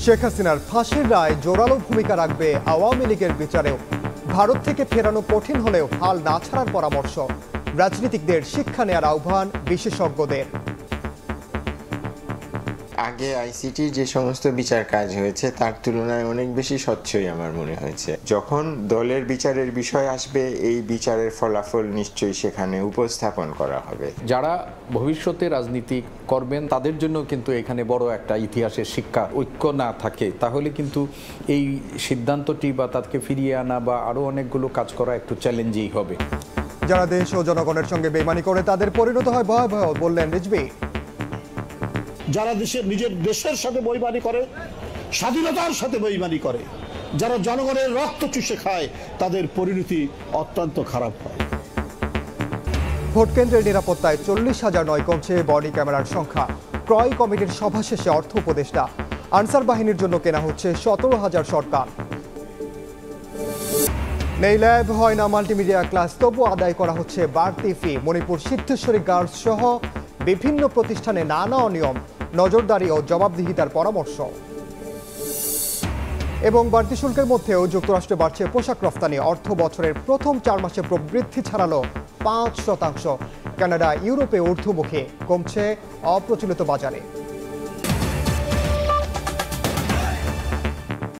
শেখ হাসিনার ফাঁসির রায় জোরালো ভূমিকা রাখবে আওয়ামী লীগের বিচারেও। ভারত থেকে ফেরানো কঠিন হলেও হাল না ছাড়ার পরামর্শ। রাজনীতিকদের শিক্ষা নেয়ার আহ্বান বিশেষজ্ঞদের। আগে আইসিটির যে সমস্ত বিচার কাজ হয়েছে তার তুলনায় অনেক বেশি স্বচ্ছই আমার মনে হয়েছে। যখন দলের বিচারের বিষয় আসবে এই বিচারের ফলাফল নিশ্চয়ই সেখানে উপস্থাপন করা হবে। যারা ভবিষ্যতে রাজনীতি করবেন তাদের জন্য কিন্তু এখানে বড় একটা ইতিহাসের শিক্ষা। ঐক্য না থাকে তাহলে কিন্তু এই সিদ্ধান্তটি বা তাকে ফিরিয়ে আনা বা আরও অনেকগুলো কাজ করা একটু চ্যালেঞ্জই হবে। যারা দেশ ও জনগণের সঙ্গে বেইমানি করে তাদের পরিণত হয় ভয়াবহ, বললেন রিজভী। যারা নিজের দেশের সাথে বেইমানি করে, স্বাধীনতার সাথে বেইমানি করে, যারা জনগণের রক্ত চুষে খায় তাদের পরিণতি অত্যন্ত খারাপ হয়। ভোট কেন্দ্রের নিরাপত্তায় 40,000 নয়, কমছে বডি ক্যামেরার সংখ্যা। ক্রয় কমিটির সভা শেষে অর্থ উপদেষ্টা। আনসার বাহিনীর জন্য কেনা হচ্ছে 17,000 শটগান। নেই ল্যাব, হয় না মাল্টিমিডিয়া ক্লাস, তবু আদায় করা হচ্ছে বাড়তি ফি। মণিপুর সিদ্ধেশ্বরী গার্লস সহ বিভিন্ন প্রতিষ্ঠানে নানা অনিয়ম, নজরদারি ও জবাবদিহিতার পরামর্শ। এবং বাড়তি শুল্কের মধ্যেও যুক্তরাষ্ট্রে বাড়ছে পোশাক রফতানি। অর্থ বছরের প্রথম 4 মাসে প্রবৃদ্ধি ছাড়ালো 5%। কানাডা, ইউরোপে ঊর্ধ্বমুখী, কমছে অপ্রচলিত বাজারে।